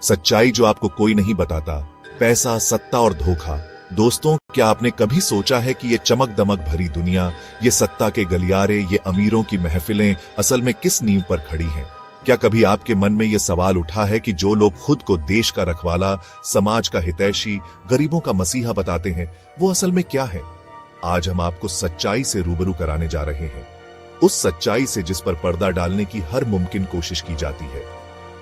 सच्चाई जो आपको कोई नहीं बताता, पैसा, सत्ता और धोखा। दोस्तों, क्या आपने कभी सोचा है कि ये चमक दमक भरी दुनिया, ये सत्ता के गलियारे, ये अमीरों की महफिलें असल में किस नींव पर खड़ी हैं? क्या कभी आपके मन में ये सवाल उठा है कि जो लोग खुद को देश का रखवाला, समाज का हितैषी, गरीबों का मसीहा बताते हैं, वो असल में क्या है? आज हम आपको सच्चाई से रूबरू कराने जा रहे हैं। उस सच्चाई से जिस पर पर्दा डालने की हर मुमकिन कोशिश की जाती है,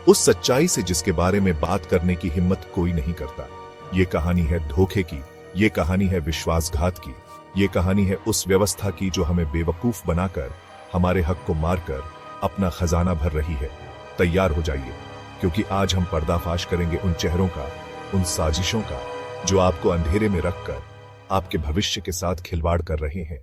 उस सच्चाई से जिसके बारे में बात करने की हिम्मत कोई नहीं करता। ये कहानी है धोखे की, ये कहानी है विश्वासघात की, ये कहानी है उस व्यवस्था की जो हमें बेवकूफ बनाकर, हमारे हक को मारकर अपना खजाना भर रही है। तैयार हो जाइए, क्योंकि आज हम पर्दाफाश करेंगे उन चेहरों का, उन साजिशों का, जो आपको अंधेरे में रखकर आपके भविष्य के साथ खिलवाड़ कर रहे हैं।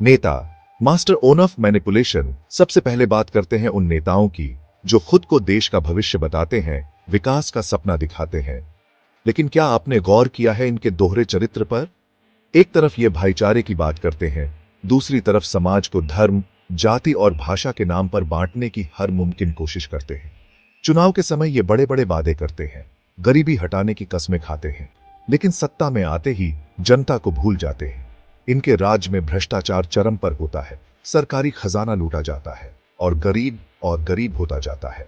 नेता, मास्टर ओन ऑफ मैनिपुलेशन। सबसे पहले बात करते हैं उन नेताओं की जो खुद को देश का भविष्य बताते हैं, विकास का सपना दिखाते हैं। लेकिन क्या आपने गौर किया है इनके दोहरे चरित्र पर? एक तरफ ये भाईचारे की बात करते हैं, दूसरी तरफ समाज को धर्म, जाति और भाषा के नाम पर बांटने की हर मुमकिन कोशिश करते हैं। चुनाव के समय ये बड़े बड़े वादे करते हैं, गरीबी हटाने की कस्में खाते हैं, लेकिन सत्ता में आते ही जनता को भूल जाते हैं। इनके राज में भ्रष्टाचार चरम पर होता है, सरकारी खजाना लूटा जाता है और गरीब होता जाता है।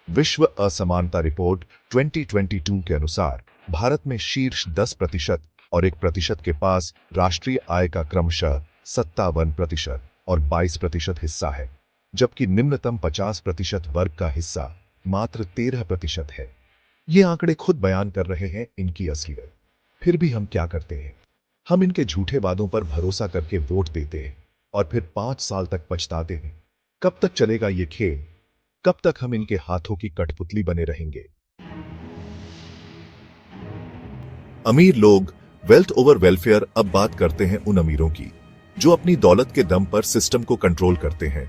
विश्व असमानता रिपोर्ट 2022 के अनुसार भारत में शीर्ष 10% और 1% के पास राष्ट्रीय आय का क्रमशः 57% और 22% हिस्सा है, जबकि निम्नतम 50% वर्ग का हिस्सा मात्र 13% है। ये आंकड़े खुद बयान कर रहे हैं इनकी असलियत। फिर भी हम क्या करते हैं? हम इनके झूठे वादों पर भरोसा करके वोट देते हैं और फिर 5 साल तक पछताते हैं। कब तक चलेगा ये खेल? कब तक हम इनके हाथों की कठपुतली बने रहेंगे? अमीर लोग, वेल्थ ओवर वेलफेयर। अब बात करते हैं उन अमीरों की जो अपनी दौलत के दम पर सिस्टम को कंट्रोल करते हैं।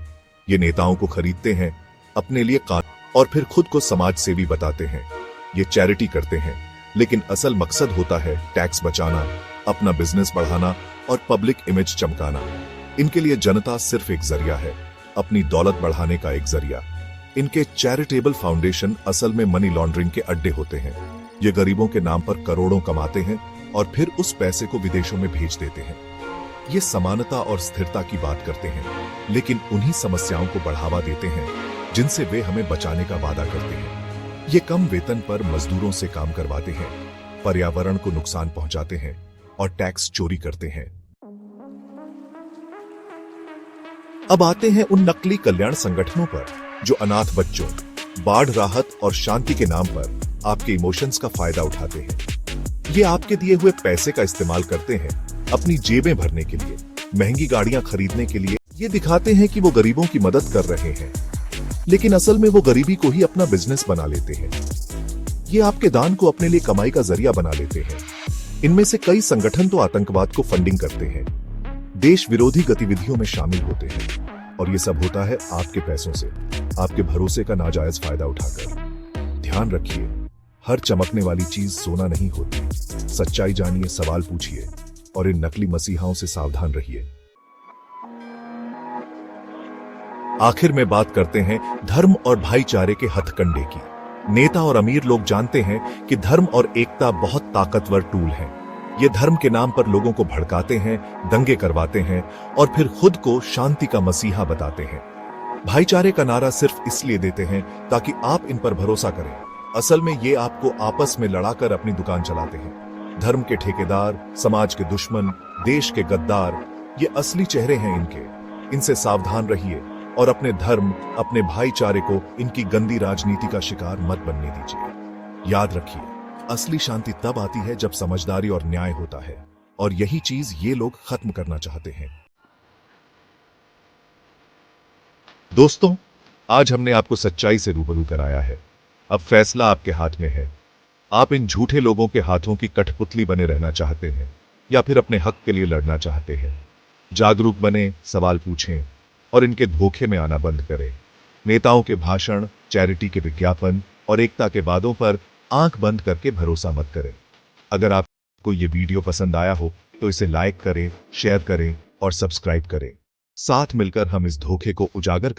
ये नेताओं को खरीदते हैं, अपने लिए कानून और फिर खुद को समाज सेवी बताते हैं। ये चैरिटी करते हैं, लेकिन असल मकसद होता है टैक्स बचाना, अपना बिजनेस बढ़ाना और पब्लिक इमेज चमकाना। इनके लिए जनता सिर्फ एक जरिया है, अपनी दौलत बढ़ाने का एक जरिया। इनके चैरिटेबल फाउंडेशन असल में मनी लॉन्ड्रिंग के अड्डे होते हैं। ये गरीबों के नाम पर करोड़ों कमाते हैं और फिर उस पैसे को विदेशों में भेज देते हैं। ये समानता और स्थिरता की बात करते हैं, लेकिन उन्हीं समस्याओं को बढ़ावा देते हैं जिनसे वे हमें बचाने का वादा करते हैं। ये कम वेतन पर मजदूरों से काम करवाते हैं, पर्यावरण को नुकसान पहुंचाते हैं और टैक्स चोरी करते हैं। अब आते हैं उन नकली कल्याण संगठनों पर जो अनाथ बच्चों, बाढ़ राहत और शांति के नाम पर आपके इमोशंस का फायदा उठाते हैं। ये आपके दिए हुए पैसे का इस्तेमाल करते हैं अपनी जेबें भरने के लिए, महंगी गाड़ियां खरीदने के लिए। ये दिखाते हैं कि वो गरीबों की मदद कर रहे हैं, लेकिन असल में वो गरीबी को ही अपना बिजनेस बना लेते हैं। ये आपके दान को अपने लिए कमाई का जरिया बना लेते हैं। इनमें से कई संगठन तो आतंकवाद को फंडिंग करते हैं, देश विरोधी गतिविधियों में शामिल होते हैं, और ये सब होता है आपके पैसों से, आपके भरोसे का नाजायज फायदा उठाकर। ध्यान रखिए, हर चमकने वाली चीज सोना नहीं होती। सच्चाई जानिए, सवाल पूछिए और इन नकली मसीहाओं से सावधान रहिए। आखिर में बात करते हैं धर्म और भाईचारे के हथकंडे की। नेता और अमीर लोग जानते हैं कि धर्म और एकता बहुत ताकतवर टूल हैं। ये धर्म के नाम पर लोगों को भड़काते हैं, दंगे करवाते हैं और फिर खुद को शांति का मसीहा बताते हैं। भाईचारे का नारा सिर्फ इसलिए देते हैं ताकि आप इन पर भरोसा करें। असल में ये आपको आपस में लड़ाकर अपनी दुकान चलाते हैं। धर्म के ठेकेदार, समाज के दुश्मन, देश के गद्दार, ये असली चेहरे हैं इनके। इनसे सावधान रहिए और अपने धर्म, अपने भाईचारे को इनकी गंदी राजनीति का शिकार मत बनने दीजिए। याद रखिए, असली शांति तब आती है जब समझदारी और न्याय होता है, और यही चीज ये लोग खत्म करना चाहते हैं। दोस्तों, आज हमने आपको सच्चाई से रूबरू कराया है। अब फैसला आपके हाथ में है। आप इन झूठे लोगों के हाथों की कठपुतली बने रहना चाहते हैं या फिर अपने हक के लिए लड़ना चाहते हैं? जागरूक बने, सवाल पूछें और इनके धोखे में आना बंद करें। नेताओं के भाषण, चैरिटी के विज्ञापन और एकता के वादों पर आंख बंद करके भरोसा मत करें। अगर आपको ये वीडियो पसंद आया हो तो इसे लाइक करें, शेयर करें और सब्सक्राइब करें। साथ मिलकर हम इस धोखे को उजागर